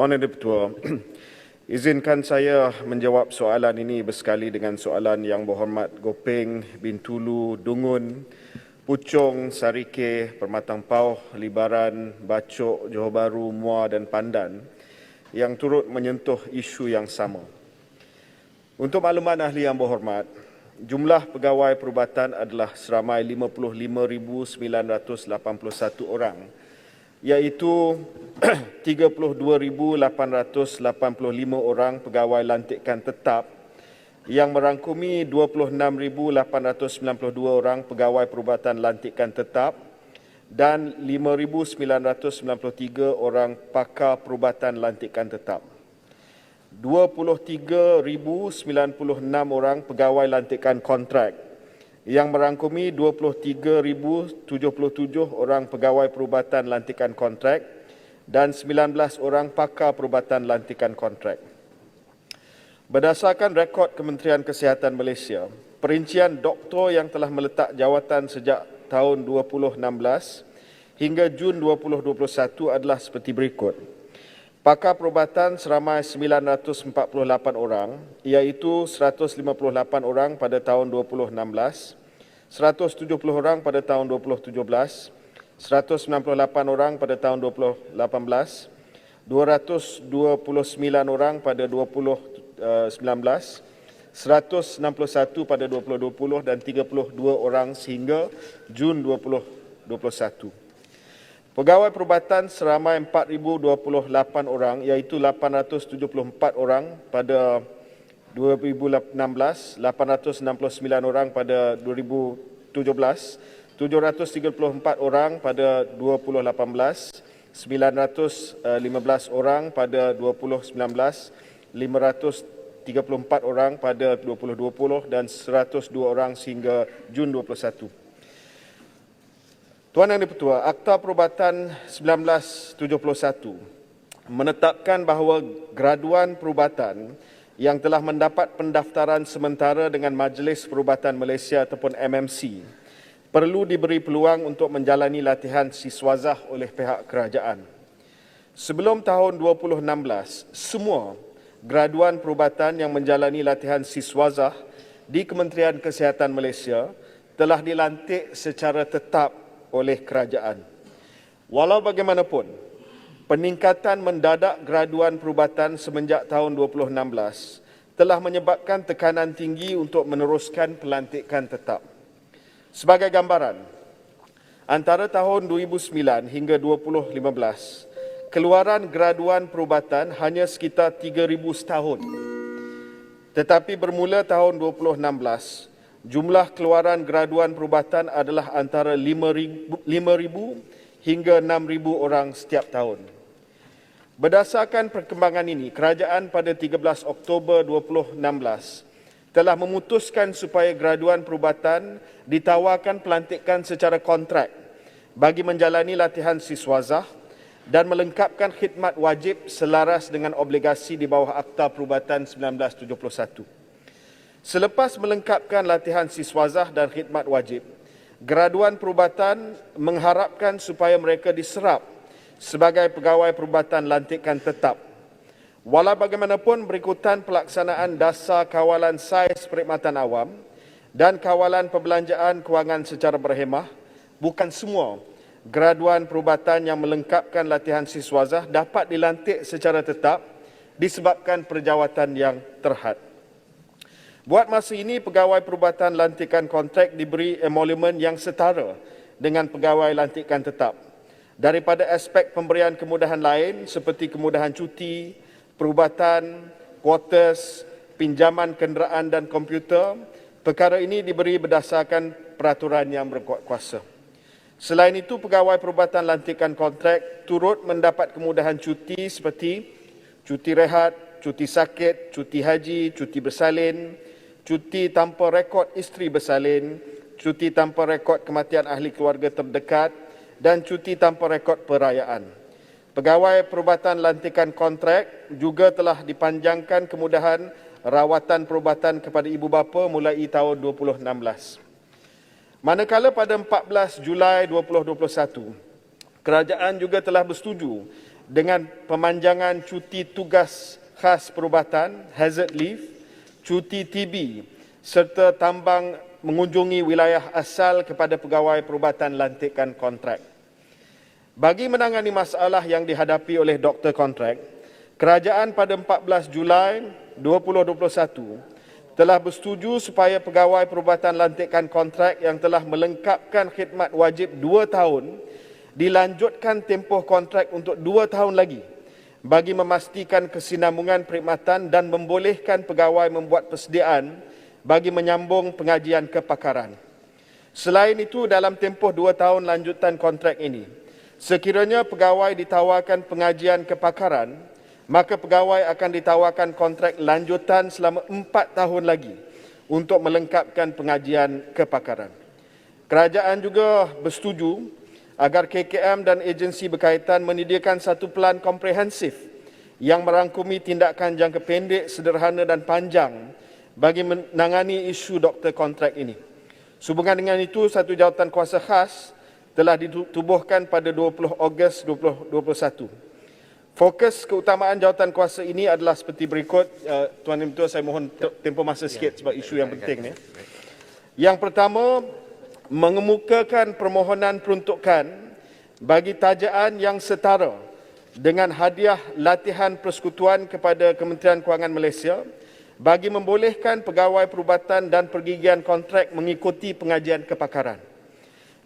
Tuan Yang Di-Pertua, izinkan saya menjawab soalan ini bersekali dengan soalan Yang Berhormat Gopeng, Bintulu, Dungun, Puchong, Sarike, Permatang Pauh, Libaran, Bacok, Johor Bahru, Muar dan Pandan yang turut menyentuh isu yang sama. Untuk makluman ahli yang berhormat, jumlah pegawai perubatan adalah seramai 55,981 orang, iaitu 32,885 orang pegawai lantikan tetap yang merangkumi 26,892 orang pegawai perubatan lantikan tetap dan 5,993 orang pakar perubatan lantikan tetap. 23,096 orang pegawai lantikan kontrak yang merangkumi 23,077 orang pegawai perubatan lantikan kontrak dan 19 orang pakar perubatan lantikan kontrak. Berdasarkan rekod Kementerian Kesihatan Malaysia, perincian doktor yang telah meletak jawatan sejak tahun 2016 hingga Jun 2021 adalah seperti berikut. Pakar perubatan seramai 948 orang, iaitu 158 orang pada tahun 2016, 170 orang pada tahun 2017, 198 orang pada tahun 2018, 229 orang pada 2019, 161 pada 2020 dan 32 orang sehingga Jun 2021. Pegawai perubatan seramai 4,028 orang, iaitu 874 orang pada 2016, 869 orang pada 2017, 734 orang pada 2018, 915 orang pada 2019, 534 orang pada 2020 dan 102 orang sehingga Jun 2021. Tuan Yang Di-Pertua, Akta Perubatan 1971 menetapkan bahawa graduan perubatan yang telah mendapat pendaftaran sementara dengan Majlis Perubatan Malaysia ataupun MMC perlu diberi peluang untuk menjalani latihan siswazah oleh pihak kerajaan. Sebelum tahun 2016, semua graduan perubatan yang menjalani latihan siswazah di Kementerian Kesihatan Malaysia telah dilantik secara tetap oleh kerajaan. Walau bagaimanapun, peningkatan mendadak graduan perubatan semenjak tahun 2016 telah menyebabkan tekanan tinggi untuk meneruskan pelantikan tetap. Sebagai gambaran, antara tahun 2009 hingga 2015, keluaran graduan perubatan hanya sekitar 3,000 setahun. Tetapi bermula tahun 2016, jumlah keluaran graduan perubatan adalah antara 5,000 hingga 6,000 orang setiap tahun. Berdasarkan perkembangan ini, kerajaan pada 13 Oktober 2016 telah memutuskan supaya graduan perubatan ditawarkan pelantikan secara kontrak bagi menjalani latihan siswazah dan melengkapkan khidmat wajib selaras dengan obligasi di bawah Akta Perubatan 1971. Selepas melengkapkan latihan siswazah dan khidmat wajib, graduan perubatan mengharapkan supaya mereka diserap sebagai pegawai perubatan lantikan tetap. Walau bagaimanapun, berikutan pelaksanaan dasar kawalan saiz perkhidmatan awam dan kawalan perbelanjaan kewangan secara berhemah, bukan semua graduan perubatan yang melengkapkan latihan siswazah dapat dilantik secara tetap disebabkan perjawatan yang terhad. Buat masa ini, pegawai perubatan lantikan kontrak diberi emolumen yang setara dengan pegawai lantikan tetap. Daripada aspek pemberian kemudahan lain seperti kemudahan cuti, perubatan, kuartus, pinjaman kenderaan dan komputer, perkara ini diberi berdasarkan peraturan yang berkuat kuasa. Selain itu, pegawai perubatan lantikan kontrak turut mendapat kemudahan cuti seperti cuti rehat, cuti sakit, cuti haji, cuti bersalin, cuti tanpa rekod isteri bersalin, cuti tanpa rekod kematian ahli keluarga terdekat dan cuti tanpa rekod perayaan. Pegawai perubatan lantikan kontrak juga telah dipanjangkan kemudahan rawatan perubatan kepada ibu bapa mulai tahun 2016. Manakala pada 14 Julai 2021, kerajaan juga telah bersetuju dengan pemanjangan cuti tugas khas perubatan, hazard leave, cuti TB serta tambang mengunjungi wilayah asal kepada pegawai perubatan lantikan kontrak. Bagi menangani masalah yang dihadapi oleh doktor kontrak, kerajaan pada 14 Julai 2021 telah bersetuju supaya pegawai perubatan lantikan kontrak yang telah melengkapkan khidmat wajib 2 tahun dilanjutkan tempoh kontrak untuk 2 tahun lagi bagi memastikan kesinambungan perkhidmatan dan membolehkan pegawai membuat persediaan bagi menyambung pengajian kepakaran. Selain itu, dalam tempoh 2 tahun lanjutan kontrak ini, sekiranya pegawai ditawarkan pengajian kepakaran, maka pegawai akan ditawarkan kontrak lanjutan selama 4 tahun lagi untuk melengkapkan pengajian kepakaran. Kerajaan juga bersetuju agar KKM dan agensi berkaitan menyediakan satu pelan komprehensif yang merangkumi tindakan jangka pendek, sederhana dan panjang bagi menangani isu doktor kontrak ini. Sehubungan dengan itu, satu jawatan kuasa khas telah ditubuhkan pada 20 Ogos 2021. Fokus keutamaan jawatan kuasa ini adalah seperti berikut. Tuan Yang Dipertua, saya mohon tempoh masa sikit sebab isu yang penting ni. Yang pertama, mengemukakan permohonan peruntukan bagi tajaan yang setara dengan hadiah latihan persekutuan kepada Kementerian Kewangan Malaysia bagi membolehkan pegawai perubatan dan pergigian kontrak mengikuti pengajian kepakaran.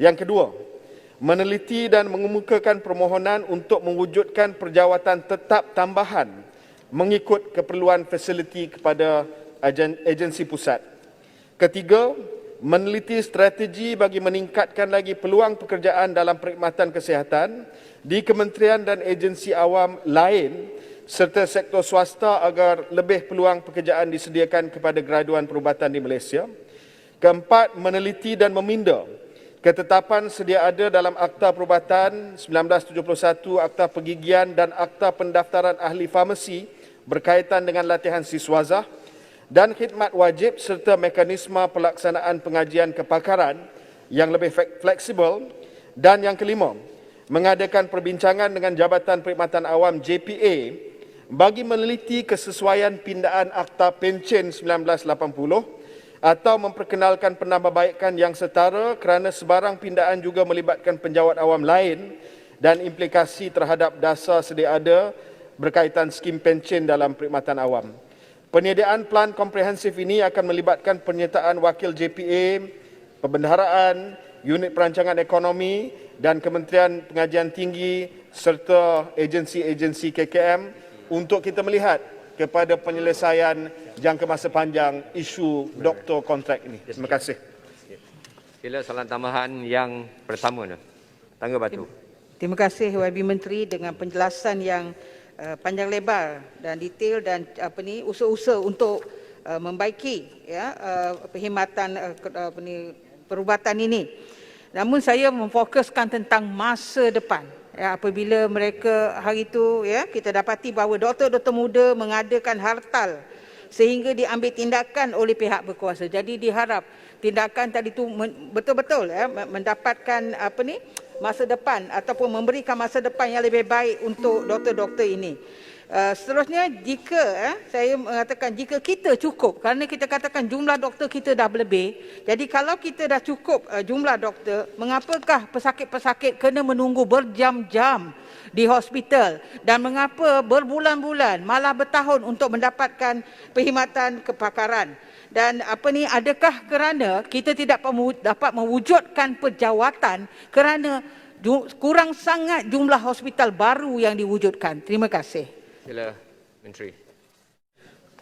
Yang kedua, meneliti dan mengemukakan permohonan untuk mewujudkan perjawatan tetap tambahan mengikut keperluan fasiliti kepada agensi pusat. Ketiga, meneliti strategi bagi meningkatkan lagi peluang pekerjaan dalam perkhidmatan kesihatan di kementerian dan agensi awam lain serta sektor swasta agar lebih peluang pekerjaan disediakan kepada graduan perubatan di Malaysia. Keempat, meneliti dan meminda ketetapan sedia ada dalam Akta Perubatan 1971, Akta Pergigian dan Akta Pendaftaran Ahli Farmasi berkaitan dengan latihan siswazah dan khidmat wajib serta mekanisme pelaksanaan pengajian kepakaran yang lebih fleksibel. Dan yang kelima, mengadakan perbincangan dengan Jabatan Perkhidmatan Awam JPA bagi meneliti kesesuaian pindaan Akta Pencen 1980 atau memperkenalkan penambahbaikan yang setara kerana sebarang pindaan juga melibatkan penjawat awam lain dan implikasi terhadap dasar sedia ada berkaitan skim pencen dalam perkhidmatan awam. Penyediaan pelan komprehensif ini akan melibatkan penyertaan wakil JPA, perbendaharaan, unit perancangan ekonomi dan Kementerian Pengajian Tinggi serta agensi-agensi KKM untuk kita melihat kepada penyelesaian jangka masa panjang isu doktor kontrak ini. Terima kasih. Sila soalan tambahan yang pertama. Tangga Batu. Terima kasih YB Menteri dengan penjelasan yang panjang lebar dan detail dan usaha-usaha untuk membaiki perkhidmatan perubatan ini. Namun saya memfokuskan tentang masa depan. Apabila mereka hari itu kita dapati bahawa doktor-doktor muda mengadakan hartal sehingga diambil tindakan oleh pihak berkuasa. Jadi diharap tindakan tadi itu betul-betul mendapatkan masa depan ataupun memberikan masa depan yang lebih baik untuk doktor-doktor ini. Seterusnya, jika saya mengatakan jika kita cukup, kerana kita katakan jumlah doktor kita dah berlebih, jadi kalau kita dah cukup jumlah doktor, mengapakah pesakit-pesakit kena menunggu berjam-jam di hospital dan mengapa berbulan-bulan malah bertahun untuk mendapatkan perkhidmatan kepakaran? Dan adakah kerana kita tidak dapat mewujudkan perjawatan kerana kurang sangat jumlah hospital baru yang diwujudkan? Terima kasih. Sila Menteri.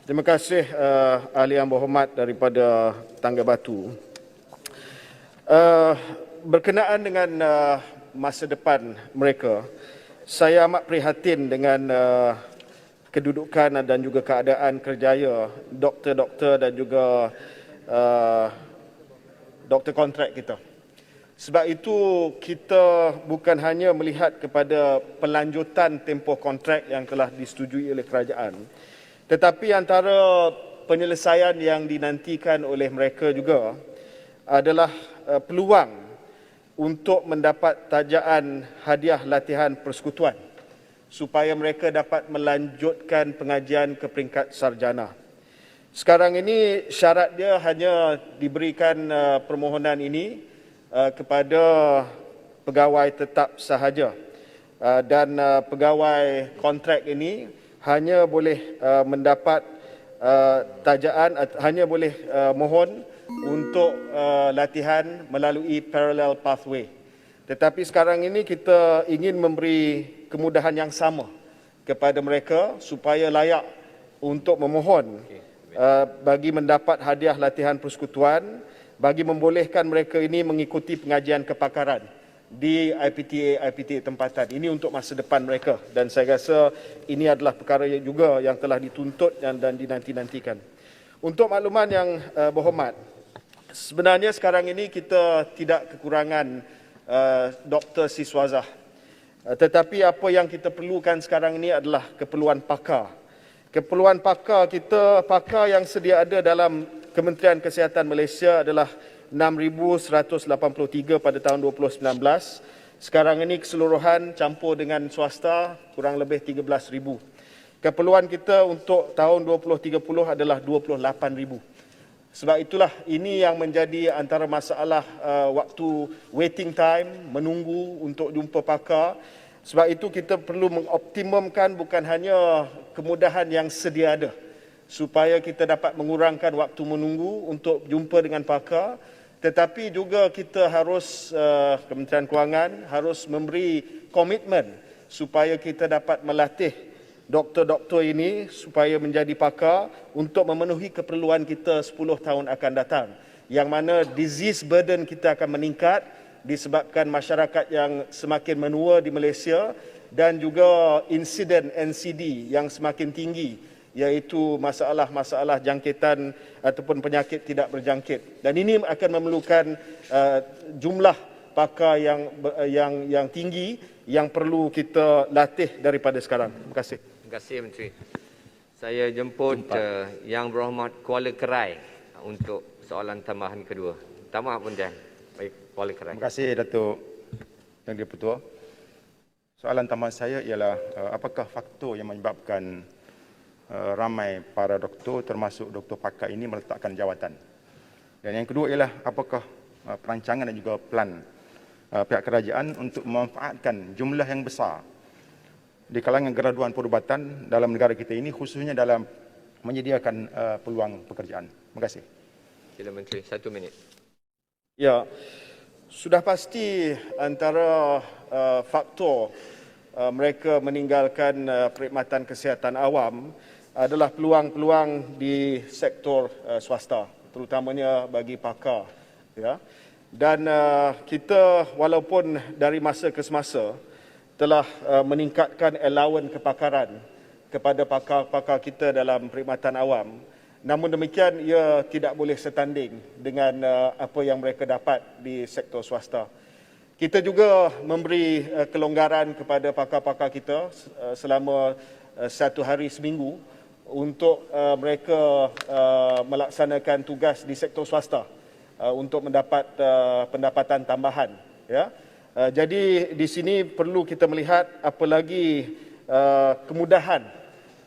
Terima kasih Ahli Yang Berhormat daripada Tangga Batu. Berkenaan dengan masa depan mereka, saya amat prihatin dengan kedudukan dan juga keadaan kerjaya doktor-doktor dan juga doktor kontrak kita. Sebab itu kita bukan hanya melihat kepada pelanjutan tempoh kontrak yang telah disetujui oleh kerajaan, tetapi antara penyelesaian yang dinantikan oleh mereka juga adalah peluang untuk mendapat tajaan hadiah latihan persekutuan supaya mereka dapat melanjutkan pengajian ke peringkat sarjana. Sekarang ini syarat dia hanya diberikan permohonan ini kepada pegawai tetap sahaja, dan pegawai kontrak ini hanya boleh mendapat tajaan, hanya boleh mohon untuk latihan melalui parallel pathway. Tetapi sekarang ini kita ingin memberi kemudahan yang sama kepada mereka supaya layak untuk memohon bagi mendapat hadiah latihan persekutuan, bagi membolehkan mereka ini mengikuti pengajian kepakaran di IPTA tempatan. Ini untuk masa depan mereka, dan saya rasa ini adalah perkara juga yang telah dituntut dan dinanti-nantikan. Untuk makluman yang berhormat, sebenarnya sekarang ini kita tidak kekurangan doktor siswazah. Tetapi apa yang kita perlukan sekarang ini adalah keperluan pakar. Keperluan pakar kita, pakar yang sedia ada dalam Kementerian Kesihatan Malaysia adalah 6,183 pada tahun 2019. Sekarang ini keseluruhan campur dengan swasta kurang lebih 13,000. Keperluan kita untuk tahun 2030 adalah 28,000. Sebab itulah ini yang menjadi antara masalah waktu waiting time, menunggu untuk jumpa pakar. Sebab itu kita perlu mengoptimumkan bukan hanya kemudahan yang sedia ada, supaya kita dapat mengurangkan waktu menunggu untuk jumpa dengan pakar, tetapi juga kita harus, Kementerian Kewangan harus memberi komitmen supaya kita dapat melatih doktor-doktor ini supaya menjadi pakar untuk memenuhi keperluan kita 10 tahun akan datang, yang mana disease burden kita akan meningkat disebabkan masyarakat yang semakin menua di Malaysia dan juga insiden NCD yang semakin tinggi, iaitu masalah-masalah jangkitan ataupun penyakit tidak berjangkit. Dan ini akan memerlukan jumlah pakar yang tinggi yang perlu kita latih daripada sekarang. Terima kasih. Terima kasih Menteri. Saya jemput Yang Berhormat Kuala Kerai untuk soalan tambahan kedua. Tambahan pun Jan. Baik, Kuala Kerai. Terima kasih Datuk Yang Di-Pertua. Soalan tambahan saya ialah apakah faktor yang menyebabkan ramai para doktor termasuk doktor pakar ini meletakkan jawatan? Dan yang kedua ialah apakah perancangan dan juga plan pihak kerajaan untuk memanfaatkan jumlah yang besar di kalangan graduan perubatan dalam negara kita ini, khususnya dalam menyediakan peluang pekerjaan. Terima kasih. Sila Menteri, 1 minit. Ya, sudah pasti antara faktor mereka meninggalkan perkhidmatan kesihatan awam adalah peluang-peluang di sektor swasta, terutamanya bagi pakar. Ya. Dan kita walaupun dari masa ke semasa telah meningkatkan allowance kepakaran kepada pakar-pakar kita dalam perkhidmatan awam, namun demikian ia tidak boleh setanding dengan apa yang mereka dapat di sektor swasta. Kita juga memberi kelonggaran kepada pakar-pakar kita selama 1 hari seminggu untuk mereka melaksanakan tugas di sektor swasta untuk mendapat pendapatan tambahan. Ya. Jadi di sini perlu kita melihat apa lagi kemudahan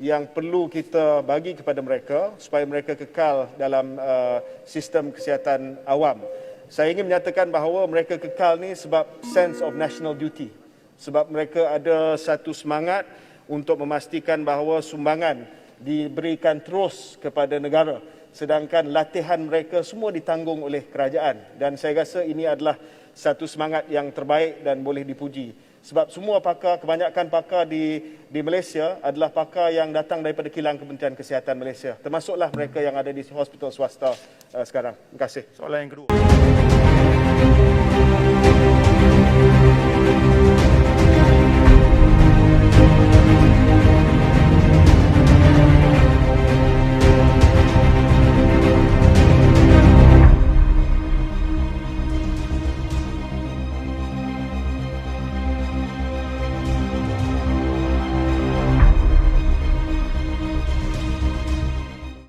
yang perlu kita bagi kepada mereka supaya mereka kekal dalam sistem kesihatan awam. Saya ingin menyatakan bahawa mereka kekal ni sebab sense of national duty. Sebab mereka ada satu semangat untuk memastikan bahawa sumbangan diberikan terus kepada negara. Sedangkan latihan mereka semua ditanggung oleh kerajaan. Dan saya rasa ini adalah satu semangat yang terbaik dan boleh dipuji. Sebab semua pakar, kebanyakan pakar di Malaysia adalah pakar yang datang daripada kilang Kementerian Kesihatan Malaysia. Termasuklah mereka yang ada di hospital swasta sekarang. Terima kasih. Soalan yang kedua.